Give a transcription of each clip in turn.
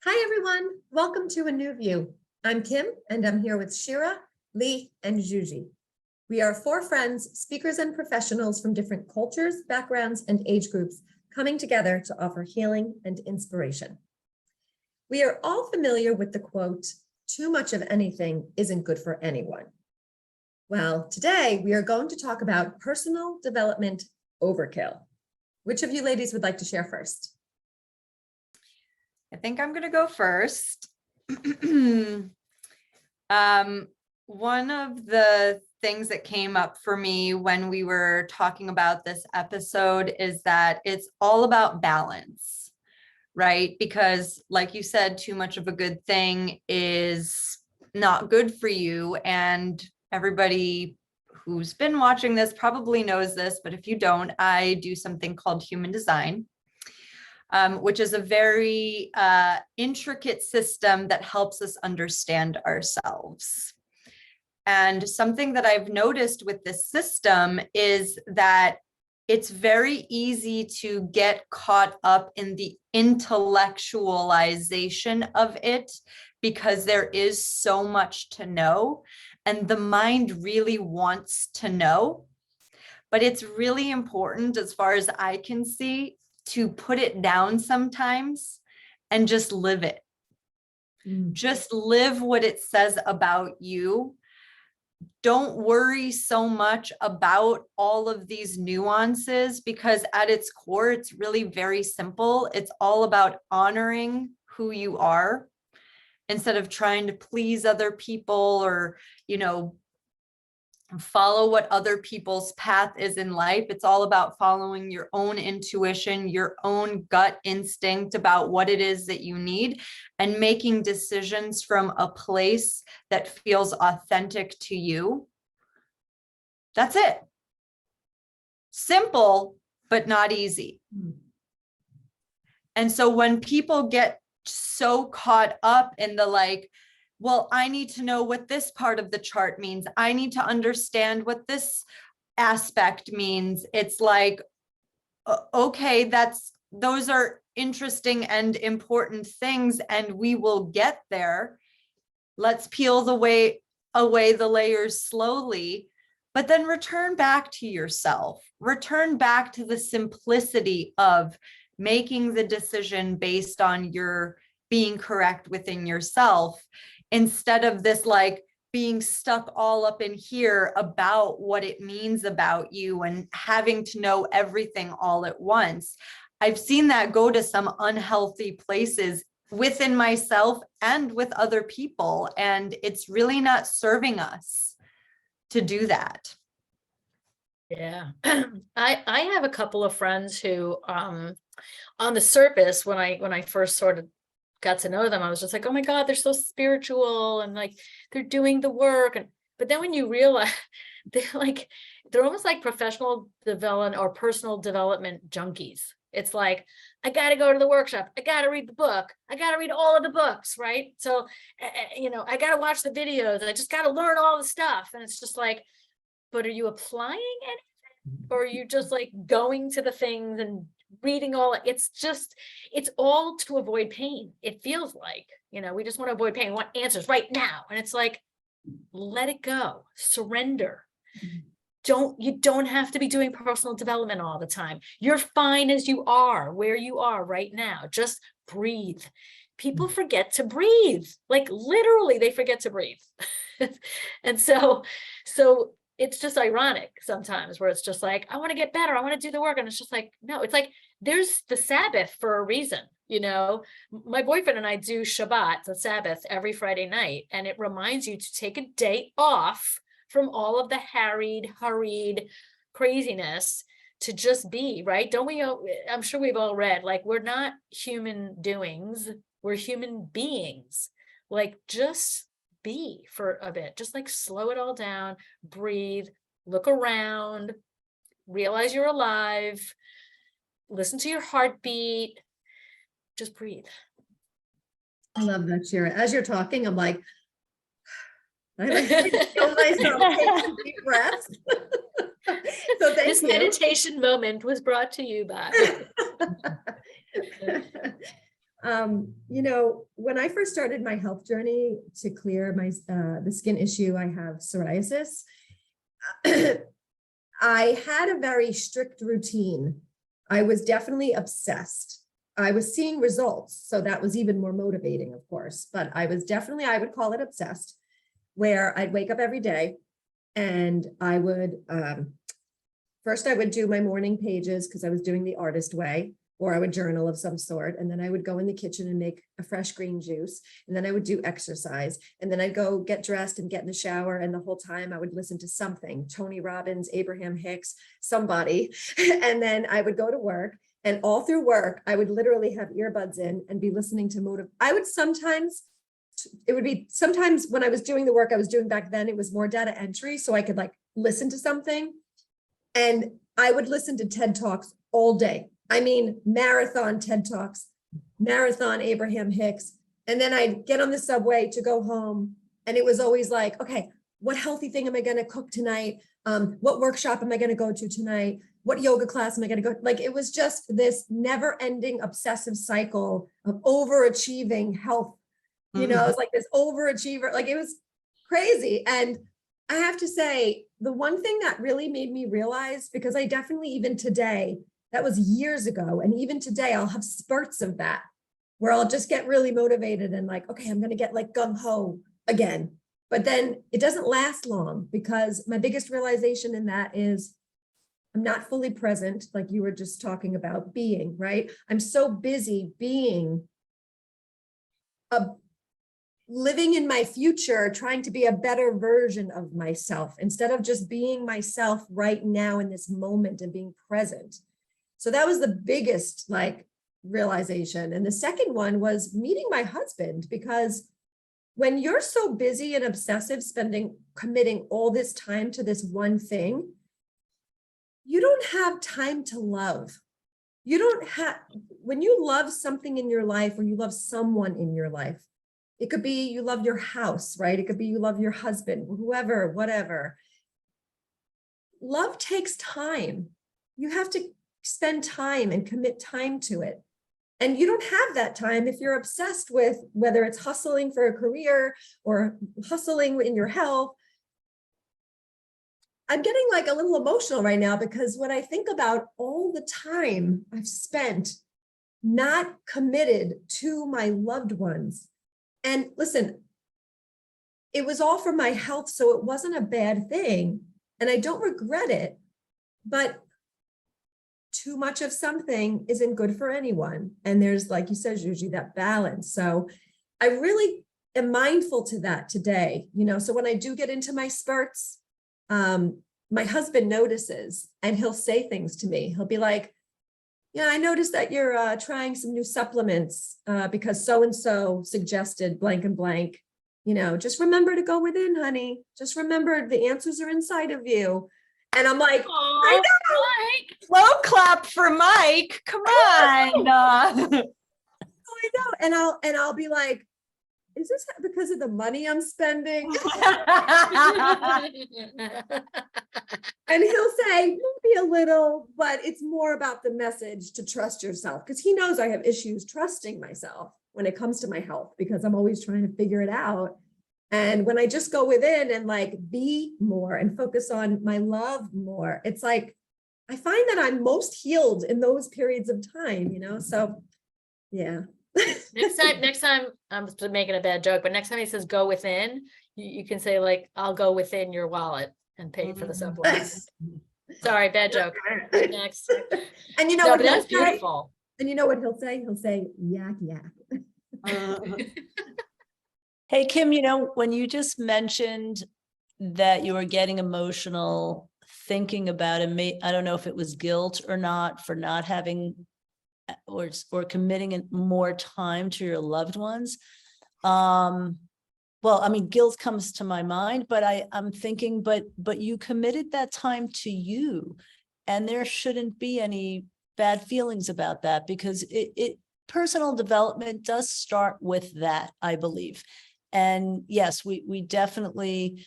Hi, everyone. Welcome to A New View. I'm Kim, and I'm here with Shira, Lee, and Juji. We are four friends, speakers, and professionals from different cultures, backgrounds, and age groups coming together to offer healing and inspiration. We are all familiar with the quote, "Too much of anything isn't good for anyone." Well, today we are going to talk about personal development overkill. Which of you ladies would like to share first? I think I'm going to go first. One of the things that came up for me when we were talking about this episode is that it's all about balance, right? Because like you said, too much of a good thing is not good for you. And everybody who's been watching this probably knows this, but if you don't, I do something called human design. Which is a very intricate system that helps us understand ourselves. And something that I've noticed with this system is that it's very easy to get caught up in the intellectualization of it because there is so much to know, and the mind really wants to know. But it's really important, as far as I can see, to put it down sometimes and just live it. Just live what it says about you. Don't worry so much about all of these nuances, because at its core, it's really very simple. It's all about honoring who you are instead of trying to please other people or, follow what other people's path is in life. It's all about following your own intuition, your own gut instinct about what it is that you need, and making decisions from a place that feels authentic to you. That's it. Simple, but not easy. And so when people get so caught up in the well, I need to know what this part of the chart means. I need to understand what this aspect means. It's like, okay, those are interesting and important things, and we will get there. Let's peel away the layers slowly, but then return back to yourself. Return back to the simplicity of making the decision based on your being correct within yourself, instead of this being stuck all up in here about what it means about you and having to know everything all at once. I've seen that go to some unhealthy places within myself and with other people, and it's really not serving us to do that. Yeah. I have a couple of friends who on the surface, when I first sort of got to know them, I was just like, oh my God, they're so spiritual and they're doing the work. But then when you realize they're almost like professional development or personal development junkies. It's like, I got to go to the workshop. I got to read the book. I got to read all of the books. Right. So, I got to watch the videos. I just got to learn all the stuff. And it's just like, but are you applying anything? Or are you just going to the things and reading all? It's all to avoid pain. It feels like, we just want to avoid pain. We want answers right now. And it's like, let it go, surrender. You don't have to be doing personal development all the time. You're fine as you are, where you are right now. Just breathe. People forget to breathe. Literally, they forget to breathe. And so it's just ironic sometimes where it's just like, I want to get better. I want to do the work. And it's just like, no, it's like, there's the Sabbath for a reason. My boyfriend and I do Shabbat, the Sabbath, every Friday night. And it reminds you to take a day off from all of the hurried craziness to just be, right? I'm sure we've all read, we're not human doings. We're human beings. Just be for a bit, just slow it all down, breathe, look around, realize you're alive, listen to your heartbeat, just breathe. I love that, Shira. As you're talking, I'm like, I like to feel myself take some deep breaths. So thank This you. meditation moment was brought to you by You know, when I first started my health journey to clear my the skin issue, I have psoriasis. I had a very strict routine. I was definitely obsessed. I was seeing results, so that was even more motivating, of course, but I was definitely, I would call it obsessed, where I'd wake up every day and I would, first I would do my morning pages because I was doing the artist way, or I would journal of some sort. And then I would go in the kitchen and make a fresh green juice. And then I would do exercise. And then I'd go get dressed and get in the shower. And the whole time I would listen to something, Tony Robbins, Abraham Hicks, somebody. And then I would go to work. And all through work, I would literally have earbuds in and be listening to I would sometimes, it would be sometimes when I was doing the work I was doing back then, it was more data entry. So I could like listen to something. And I would listen to TED Talks all day. I mean, marathon TED Talks, marathon Abraham Hicks. And then I'd get on the subway to go home. And it was always like, okay, what healthy thing am I going to cook tonight? What workshop am I going to go to tonight? What yoga class am I going to go? Like, it was just this never ending obsessive cycle of overachieving health. You know, it's like this overachiever, like it was crazy. And I have to say, the one thing that really made me realize, because I definitely, even today, that was years ago. And even today, I'll have spurts of that where I'll just get really motivated and like, okay, I'm going to get like gung ho again. But then it doesn't last long, because my biggest realization in that is I'm not fully present, like you were just talking about being, right? I'm so busy being living in my future, trying to be a better version of myself instead of just being myself right now in this moment and being present. So that was the biggest like realization. And the second one was meeting my husband, because when you're so busy and obsessive, committing all this time to this one thing, you don't have time to love. You don't have, when you love something in your life, or you love someone in your life, it could be you love your house, right? It could be you love your husband, whoever, whatever. Love takes time. You have to spend time and commit time to it. And you don't have that time if you're obsessed with whether it's hustling for a career or hustling in your health. I'm getting like a little emotional right now, because when I think about all the time I've spent not committed to my loved ones, and listen, it was all for my health, so it wasn't a bad thing, and I don't regret it, but too much of something isn't good for anyone. And there's, like you said, usually that balance. So I really am mindful to that today, you know. So when I do get into my spurts, my husband notices, and he'll say things to me. He'll be like, yeah, I noticed that you're trying some new supplements because so-and-so suggested blank and blank. You know, just remember to go within, honey. Just remember the answers are inside of you. And I'm like, I know. Mike. Slow clap for Mike. Come on. I know. And I'll be like, is this because of the money I'm spending? And he'll say, maybe a little, but it's more about the message to trust yourself, because he knows I have issues trusting myself when it comes to my health, because I'm always trying to figure it out. And when I just go within and like be more and focus on my love more, it's like, I find that I'm most healed in those periods of time, you know? So yeah. Next time, I'm making a bad joke, but next time he says go within, you can say like, I'll go within your wallet and pay for the supplements. Sorry, bad joke. Next. And you know No, what but that's he'll say? beautiful. And you know what he'll say? He'll say, yak, yak. Hey, Kim, you know, when you just mentioned that you were getting emotional thinking about it, I don't know if it was guilt or not for not having or committing more time to your loved ones. Well, I mean, guilt comes to my mind, but I'm thinking, but you committed that time to you, and there shouldn't be any bad feelings about that, because personal development does start with that, I believe. And yes, we definitely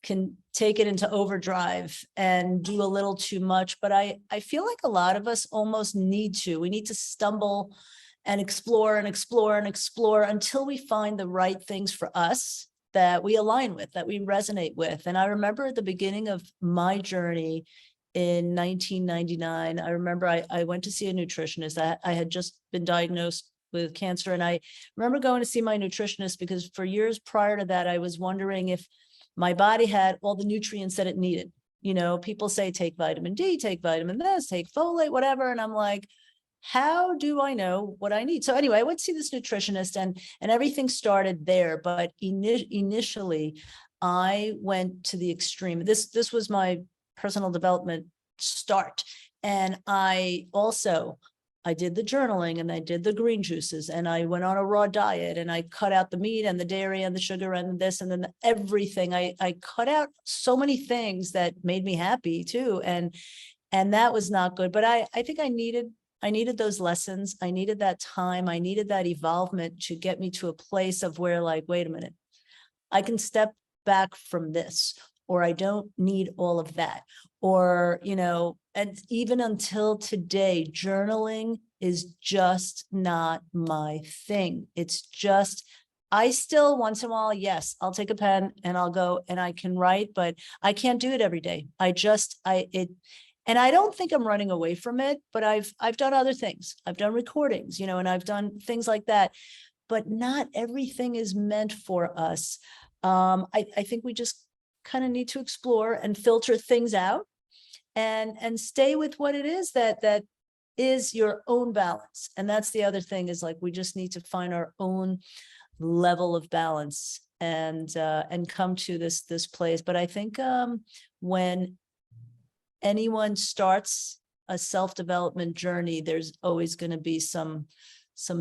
can take it into overdrive and do a little too much, but I feel like a lot of us almost we need to stumble and explore and explore and explore until we find the right things for us that we align with, that we resonate with. And I remember at the beginning of my journey in 1999, I remember I went to see a nutritionist. I had just been diagnosed with cancer. And I remember going to see my nutritionist because for years prior to that, I was wondering if my body had all the nutrients that it needed. You know, people say, take vitamin D, take vitamin this, take folate, whatever. And I'm like, how do I know what I need? So anyway, I went to see this nutritionist and everything started there. But initially I went to the extreme. This was my personal development start. And I did the journaling and I did the green juices and I went on a raw diet and I cut out the meat and the dairy and the sugar and this and then everything. I cut out so many things that made me happy too. And that was not good. But I think I needed those lessons. I needed that time. I needed that evolvement to get me to a place of where like, wait a minute, I can step back from this, or I don't need all of that. Or, you know, and even until today, journaling is just not my thing. It's just, I still once in a while, yes, I'll take a pen and I'll go and I can write, but I can't do it every day. And I don't think I'm running away from it, but I've done other things. I've done recordings, you know, and I've done things like that, but not everything is meant for us. I think we just kind of need to explore and filter things out and stay with what it is that is your own balance. And that's the other thing is like, we just need to find our own level of balance and come to this place. But I think when anyone starts a self-development journey, there's always going to be some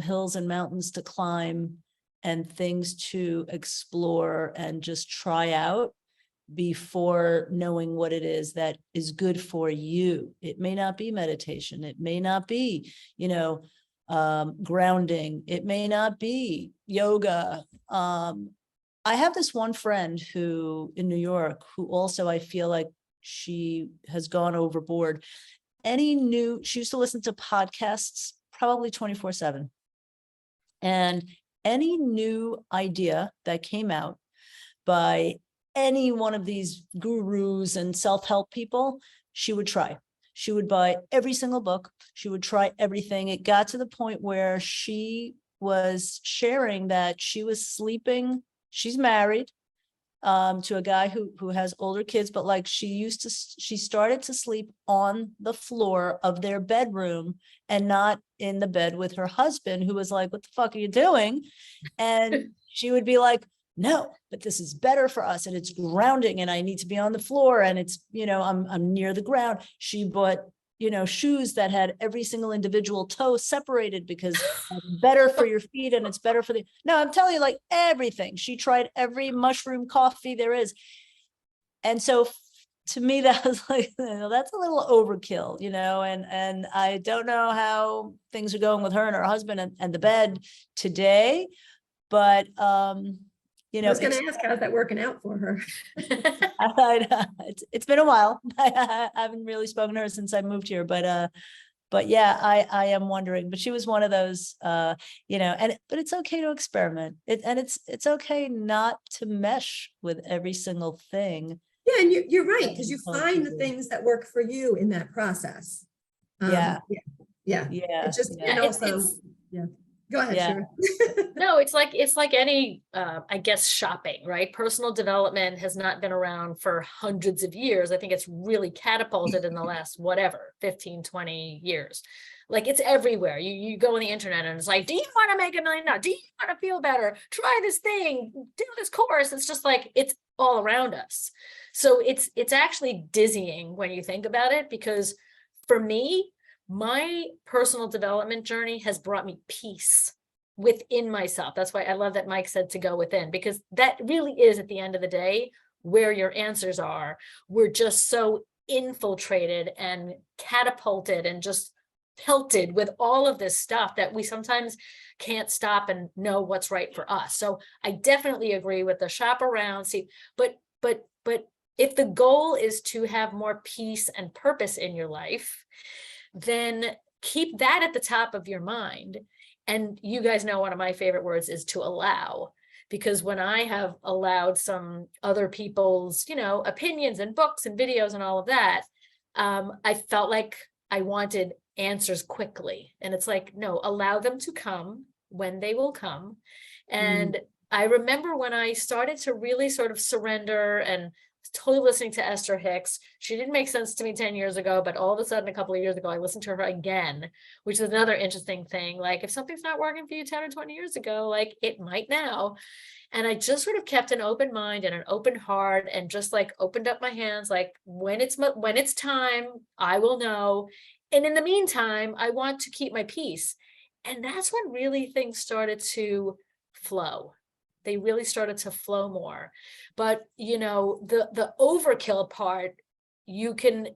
hills and mountains to climb and things to explore and just try out before knowing what it is that is good for you. It may not be meditation. It may not be, you know, grounding. It may not be yoga. I have this one friend who in New York, who also I feel like she has gone overboard. She used to listen to podcasts probably 24/7. And any new idea that came out by any one of these gurus and self-help people, she would try. She would buy every single book. She would try everything. It got to the point where she was sharing that she was sleeping. She's married to a guy who has older kids, but like she started to sleep on the floor of their bedroom and not in the bed with her husband, who was like, what the fuck are you doing? And she would be like, no, but this is better for us. And it's grounding and I need to be on the floor. And it's, you know, I'm near the ground. She bought, you know, shoes that had every single individual toe separated because it's better for your feet and it's better for no, I'm telling you, like everything. She tried every mushroom coffee there is. And so to me, that was like, you know, that's a little overkill, you know, and I don't know how things are going with her and her husband and the bed today, but, you know, I was going to ask, how's that working out for her? It's been a while. I haven't really spoken to her since I moved here, but yeah, I am wondering. But she was one of those, you know, but it's okay to experiment. It's okay not to mesh with every single thing. Yeah, and you're right, because you find the things that work for you in that process. Yeah. It's just, Yeah, and also, yeah. Go ahead, Yeah. Shira. No, it's like any, I guess, shopping, right? Personal development has not been around for hundreds of years. I think it's really catapulted in the last, 15, 20 years. Like it's everywhere. You go on the internet and it's like, do you want to make $1 million? Do you want to feel better? Try this thing, do this course. It's just like, it's all around us. So it's actually dizzying when you think about it, because for me, my personal development journey has brought me peace within myself. That's why I love that Mike said to go within, because that really is at the end of the day where your answers are. We're just so infiltrated and catapulted and just pelted with all of this stuff that we sometimes can't stop and know what's right for us. So I definitely agree with the shop around, see, but if the goal is to have more peace and purpose in your life, then keep that at the top of your mind. And you guys know one of my favorite words is to allow, because when I have allowed some other people's, opinions and books and videos and all of that, I felt like I wanted answers quickly. And it's like, no, allow them to come when they will come. And I remember when I started to really sort of surrender and totally listening to Esther Hicks. She didn't make sense to me 10 years ago, but all of a sudden, a couple of years ago, I listened to her again, which is another interesting thing. Like if something's not working for you 10 or 20 years ago, like it might now. And I just sort of kept an open mind and an open heart and just like opened up my hands, like when it's time, I will know. And in the meantime, I want to keep my peace. And that's when really things started to flow. They really started to flow more. But the overkill part, you can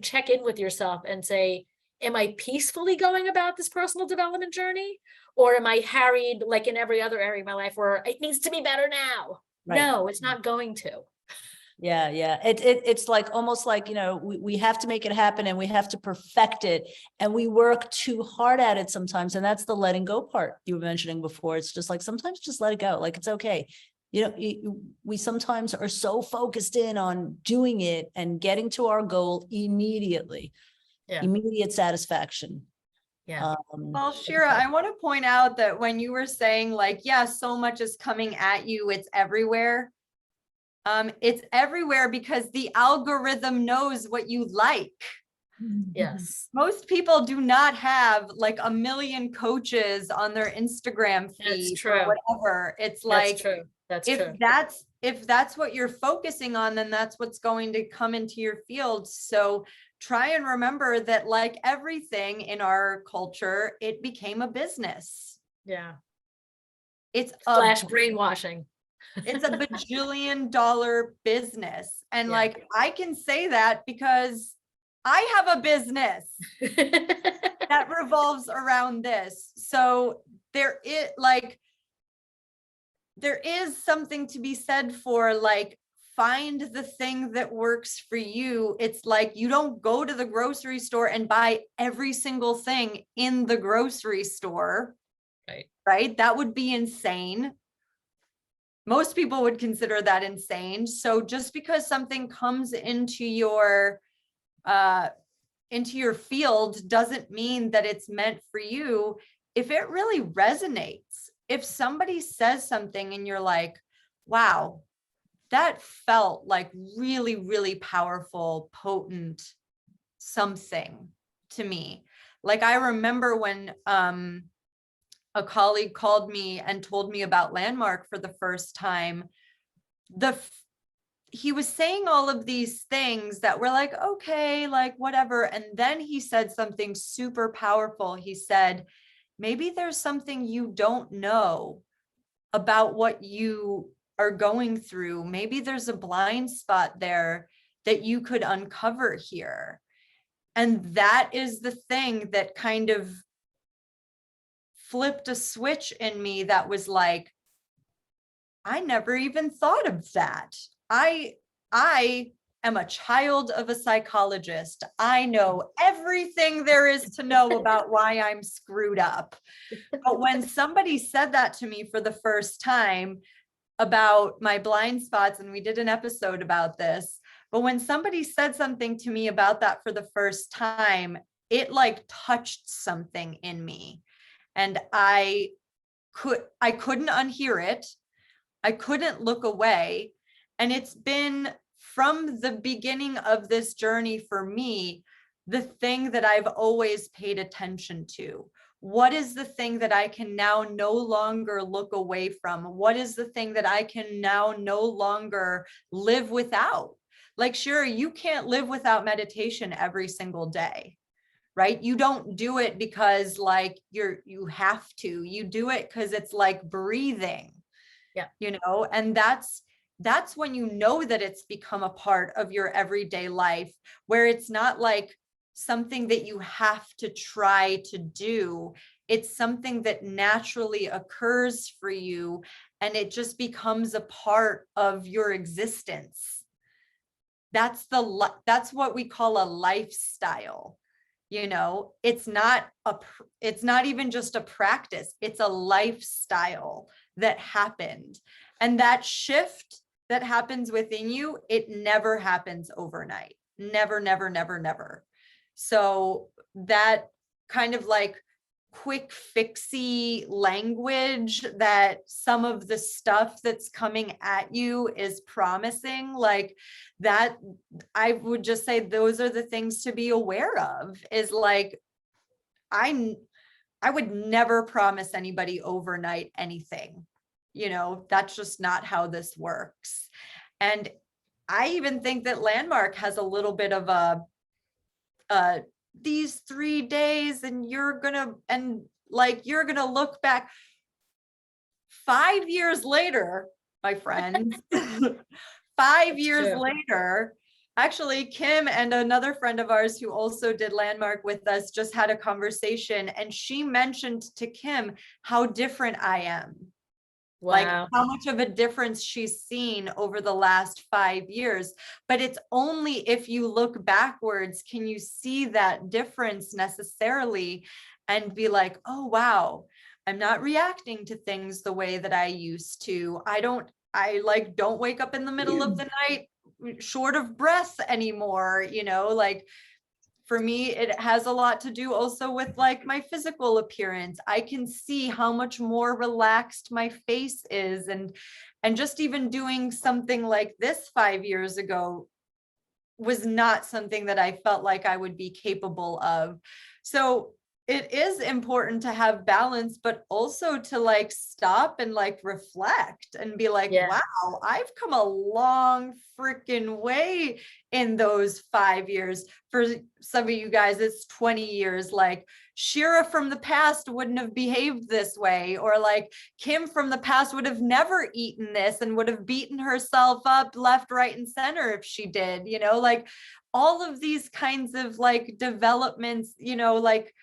check in with yourself and say, am I peacefully going about this personal development journey? Or am I harried like in every other area of my life where it needs to be better now? Right. No, it's not going to. Yeah, yeah. It's like almost like, we have to make it happen and we have to perfect it. And we work too hard at it sometimes. And that's the letting go part you were mentioning before. It's just like, sometimes just let it go. Like, it's okay. We sometimes are so focused in on doing it and getting to our goal immediately. Yeah. Immediate satisfaction. Yeah. Well, Shira, I want to point out that when you were saying like, yeah, so much is coming at you, it's everywhere. It's everywhere because the algorithm knows what you like. Yes. Most people do not have like a million coaches on their Instagram feed or whatever. It's like, that's true. That's if true. if that's what you're focusing on, then that's what's going to come into your field. So try and remember that like everything in our culture, it became a business. Yeah. It's Flash brainwashing. It's a bajillion-dollar business. And Yeah. like, I can say that because I have a business that revolves around this. So there is something to be said for like, find the thing that works for you. It's like, you don't go to the grocery store and buy every single thing in the grocery store. Right? That would be insane. Most people would consider that insane. So just because something comes into your field doesn't mean that it's meant for you. If it really resonates, if somebody says something and you're like, wow, that felt like really, really powerful, potent something to me. Like I remember when a colleague called me and told me about Landmark for the first time. He was saying all of these things that were like, okay, like whatever. And then he said something super powerful. He said, maybe there's something you don't know about what you are going through. Maybe there's a blind spot there that you could uncover here. And that is the thing that kind of flipped a switch in me that was like, I never even thought of that. I am a child of a psychologist. I know everything there is to know about why I'm screwed up. But when somebody said that to me for the first time about my blind spots, and we did an episode about this, but when somebody said something to me about that for the first time, it like touched something in me. And I couldn't unhear it. I couldn't look away. And it's been from the beginning of this journey for me, the thing that I've always paid attention to. What is the thing that I can now no longer look away from? What is the thing that I can now no longer live without? Like, sure, you can't live without meditation every single day. Right? You don't do it because like you have to. You do it because it's like breathing. Yeah. And that's when you know that it's become a part of your everyday life, where it's not like something that you have to try to do. It's something that naturally occurs for you, and it just becomes a part of your existence. That's what we call a lifestyle. It's not even just a practice, it's a lifestyle that happened. And that shift that happens within you, it never happens overnight. Never, never, never, never. So that kind of like quick fixy language that some of the stuff that's coming at you is promising, like that, I would just say those are the things to be aware of, is like, I would never promise anybody overnight anything. That's just not how this works. And I even think that Landmark has a little bit of a these 3 days and you're gonna look back 5 years later, my friends. 5 years true. later, actually, Kim and another friend of ours who also did Landmark with us just had a conversation, and she mentioned to Kim how different I am. Like Wow. how much of a difference she's seen over the last 5 years. But it's only if you look backwards can you see that difference necessarily and be like, oh, wow, I'm not reacting to things the way that I used to. I don't wake up in the middle of the night short of breath anymore, like for me, it has a lot to do also with like my physical appearance. I can see how much more relaxed my face is. And just even doing something like this 5 years ago was not something that I felt like I would be capable of. So it is important to have balance, but also to like stop and like reflect and be like, Yeah. wow, I've come a long freaking way in those 5 years. For some of you guys, it's 20 years. Like Shira from the past wouldn't have behaved this way, or like Kim from the past would have never eaten this and would have beaten herself up left, right, and center if she did, like all of these kinds of like developments, like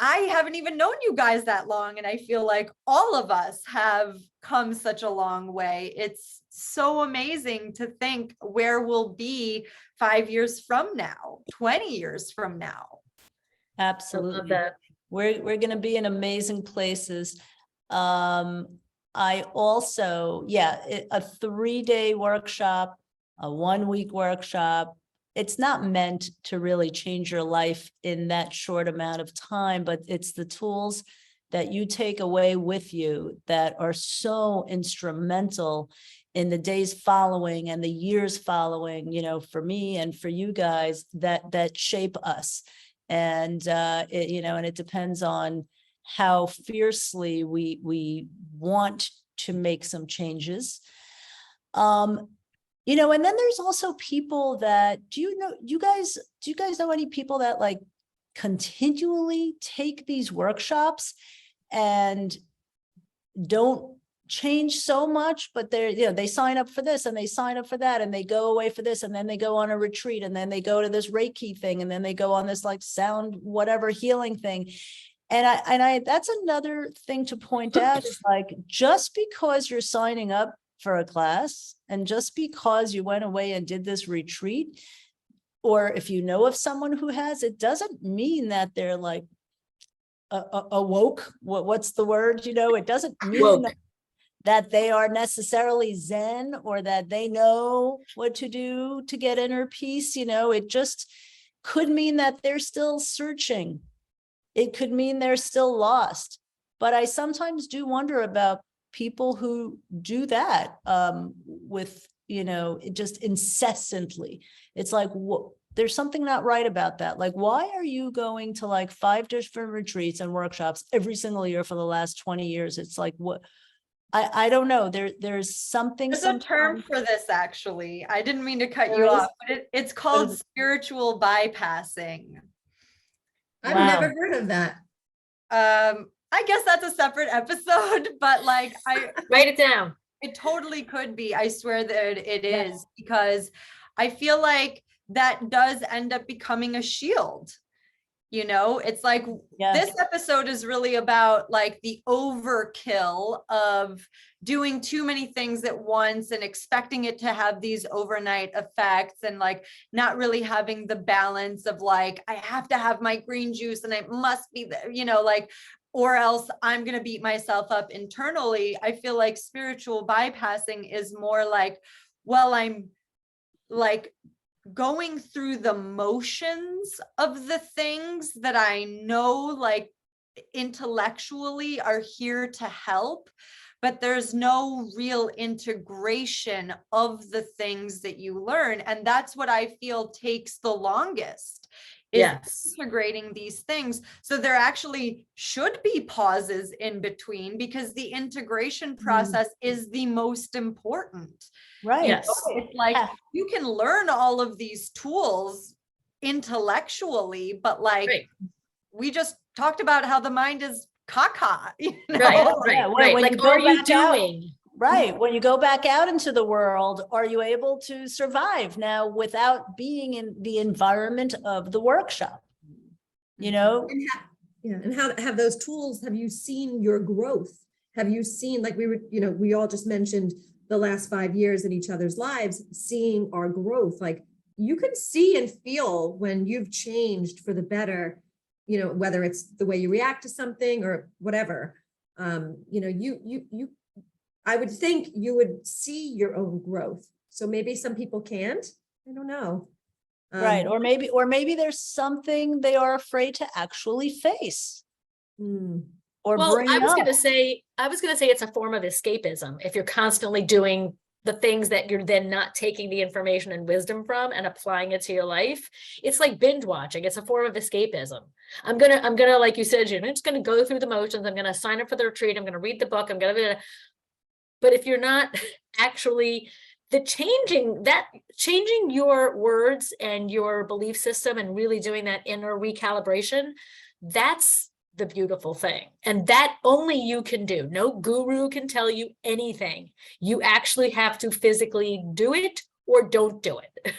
I haven't even known you guys that long, and I feel like all of us have come such a long way. It's so amazing to think where we'll be 5 years from now, 20 years from now. I love Absolutely. that. We're going to be in amazing places. I also, a 3-day workshop, a 1-week workshop. It's not meant to really change your life in that short amount of time, but it's the tools that you take away with you that are so instrumental in the days following and the years following, for me and for you guys, that shape us. And and it depends on how fiercely we want to make some changes. And then there's also people that, do you guys know any people that like continually take these workshops and don't change so much, but they sign up for this and they sign up for that and they go away for this and then they go on a retreat and then they go to this Reiki thing and then they go on this like sound whatever healing thing. And I that's another thing to point out is like, just because you're signing up for a class and just because you went away and did this retreat, or if you know of someone who has, it doesn't mean that they're like awoke. What's the word? It doesn't mean that they are necessarily Zen or that they know what to do to get inner peace. It just could mean that they're still searching. It could mean they're still lost. But I sometimes do wonder about people who do that with, just incessantly. It's like, there's something not right about that. Like, why are you going to like 5 different retreats and workshops every single year for the last 20 years? It's like, what? I don't know. There's something. There's a term for this, actually. I didn't mean to cut There you is? off, but it's called spiritual bypassing. I've Wow. never heard of that. I guess that's a separate episode, but like Write it down. it totally could be. I swear that it Yeah. is, because I feel like that does end up becoming a shield. It's like Yeah. this episode is really about like the overkill of doing too many things at once and expecting it to have these overnight effects, and like not really having the balance of like, I have to have my green juice and I must be there, like, or else I'm going to beat myself up internally. I feel like spiritual bypassing is more like, well, I'm like going through the motions of the things that I know, like intellectually are here to help, but there's no real integration of the things that you learn. And that's what I feel takes the longest, is Yes. integrating these things. So there actually should be pauses in between, because the integration process is the most important. Right. Yes. It's like Yeah. you can learn all of these tools intellectually, but like Right. we just talked about how the mind is caca, Right, Oh, right, yeah, when- right. when Like, you go are you back out- doing? Right. When you go back out into the world, are you able to survive now without being in the environment of the workshop? You know, And how have those tools, have you seen your growth? Have you seen, like we all just mentioned the last 5 years in each other's lives, seeing our growth. Like you can see and feel when you've changed for the better, whether it's the way you react to something or whatever. I would think you would see your own growth. So maybe some people can't. I don't know. right. Or maybe there's something they are afraid to actually face or Well, bring I was up. gonna say it's a form of escapism. If you're constantly doing the things that you're then not taking the information and wisdom from and applying it to your life, it's like binge watching. It's a form of escapism. I'm gonna, like you said, I'm just gonna go through the motions. I'm gonna sign up for the retreat. I'm gonna read the book. But if you're not actually changing your words and your belief system and really doing that inner recalibration, that's the beautiful thing. And that only you can do. No guru can tell you anything. You actually have to physically do it or don't do it.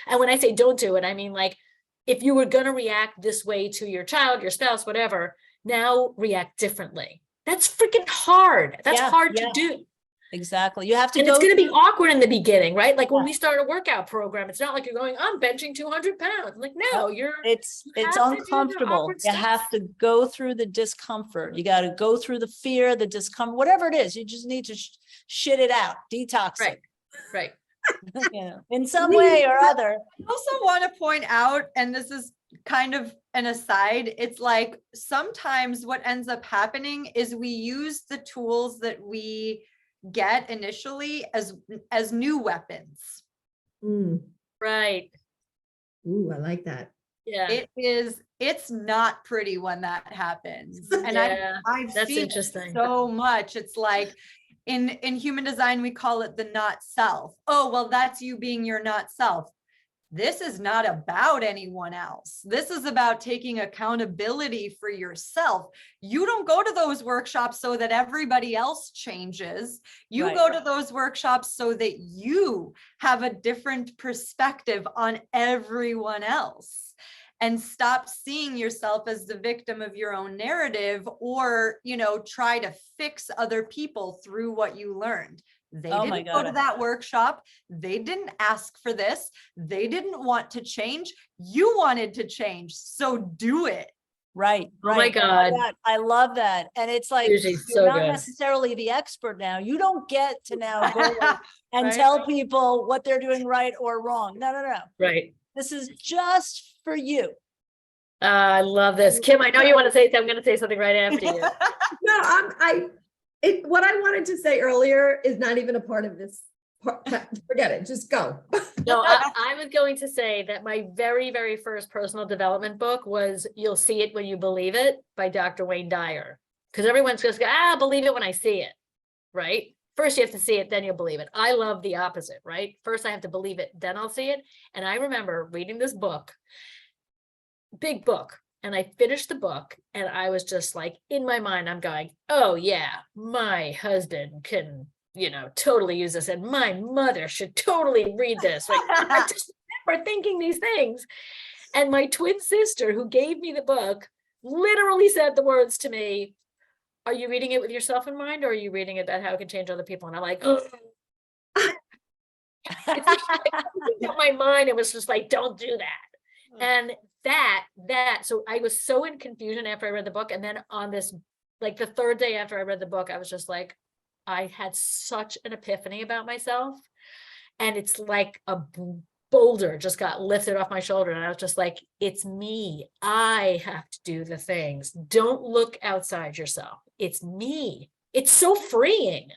And when I say don't do it, I mean, like, if you were going to react this way to your child, your spouse, whatever, now react differently. That's freaking hard. That's hard to do. Exactly. You have to And go it's going to be through- awkward in the beginning, right? Like when Yeah. we start a workout program, it's not like you're going, I'm benching 200 pounds. I'm like, no, it's have to do the uncomfortable. awkward You stuff. have to go through the discomfort. You got to go through the fear, the discomfort, whatever it is. You just need to shit it out, detox Right. it, Right. in some way or other. I also want to point out, and this is kind of an aside, it's like sometimes what ends up happening is we use the tools that we get initially as new weapons. Right. Ooh, I like that. Yeah. It's not pretty when that happens. And Yeah, I've that's seen it interesting. so much. It's like in human design, we call it the not self. Oh, well, that's you being your not self. This is not about anyone else. This is about taking accountability for yourself. You don't go to those workshops so that everybody else changes. You Right. go to those workshops so that you have a different perspective on everyone else, and stop seeing yourself as the victim of your own narrative, or, try to fix other people through what you learned. They Oh my didn't go to God. that workshop. They didn't ask for this. They didn't want to change. You wanted to change. So do it. Right. Oh my right. God. I love that. And it's like, Usually you're so not good. necessarily the expert now. You don't get to now go and Right. tell people what they're doing right or wrong. No. Right. This is just for you. I love this. Kim, I know you want to say something. I'm going to say something right after you. No, what I wanted to say earlier is not even a part of this. Forget it, just go. No, I was going to say that my very, very first personal development book was You'll See It When You Believe It by Dr. Wayne Dyer. Because everyone's just go, believe it when I see it, right? First you have to see it, then you'll believe it. I love the opposite, right? First I have to believe it, then I'll see it. And I remember reading this book, big book, and I finished the book and I was just like, in my mind, I'm going, oh yeah, my husband can, totally use this, and my mother should totally read this. Like, I just remember thinking these things. And my twin sister, who gave me the book, literally said the words to me, are you reading it with yourself in mind, or are you reading it about how it can change other people? And I'm like, oh. It's like, my mind, it was just like, don't do that. And so I was so in confusion after I read the book. And then on this, like the third day after I read the book, I was just like, I had such an epiphany about myself. And it's like a boulder just got lifted off my shoulder. And I was just like, it's me. I have to do the things. Don't look outside yourself. It's me. It's so freeing.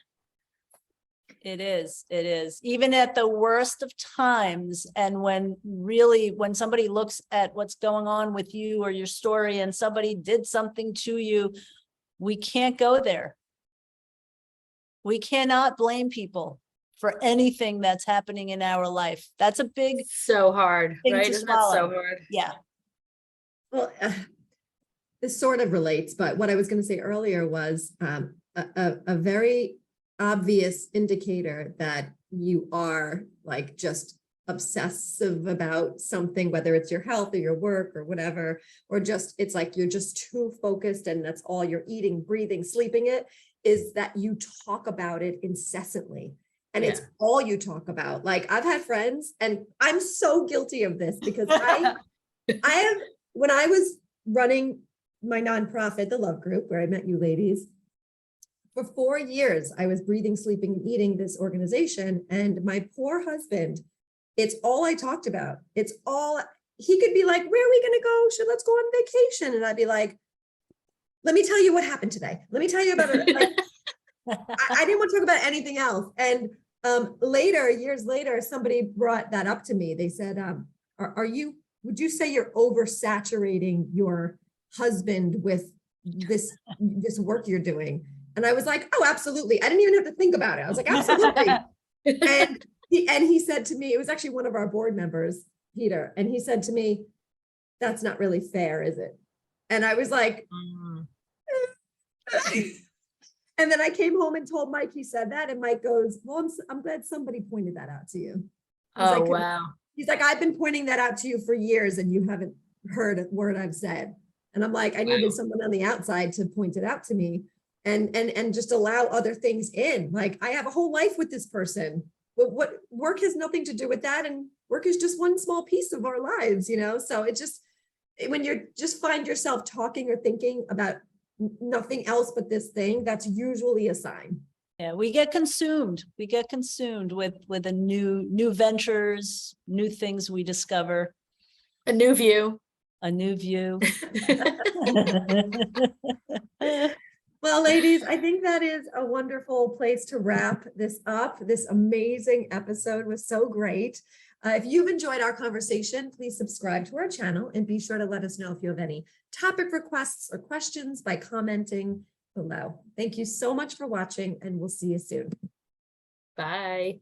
It is. It is. Even at the worst of times. And when somebody looks at what's going on with you or your story and somebody did something to you, we can't go there. We cannot blame people for anything that's happening in our life. That's a big So hard, thing right? to Isn't that so swallow. hard? Yeah. Well, this sort of relates, but what I was going to say earlier was a very obvious indicator that you are like just obsessive about something, whether it's your health or your work or whatever, or just it's like you're just too focused and that's all you're eating, breathing, sleeping it, is that you talk about it incessantly. And it's all you talk about. Like I've had friends, and I'm so guilty of this because I have, when I was running my nonprofit, the Love Group, where I met you ladies, for 4 years, I was breathing, sleeping, and eating this organization. And my poor husband, it's all I talked about. It's all, he could be like, where are we going to go? Let's go on vacation. And I'd be like, let me tell you what happened today. Let me tell you about it. Like, I didn't want to talk about anything else. And years later, somebody brought that up to me. They said, would you say you're oversaturating your husband with this work you're doing? And I was like, oh, absolutely. I didn't even have to think about it. I was like, absolutely. and he said to me, it was actually one of our board members, Peter, and he said to me, that's not really fair, is it? And I was like, and then I came home and told Mike he said that, and Mike goes, well, I'm glad somebody pointed that out to you. Oh, wow. He's like, I've been pointing that out to you for years and you haven't heard a word I've said. And I'm like, I needed someone on the outside to point it out to me and just allow other things in. Like I have a whole life with this person, but what work has nothing to do with that. And work is just one small piece of our lives, So it just, when you just find yourself talking or thinking about nothing else but this thing, that's usually a sign. Yeah, we get consumed. We get consumed with the new ventures, new things we discover. A new view. A new view. Well, ladies, I think that is a wonderful place to wrap this up. This amazing episode was so great. If you've enjoyed our conversation, please subscribe to our channel and be sure to let us know if you have any topic requests or questions by commenting below. Thank you so much for watching, and we'll see you soon. Bye.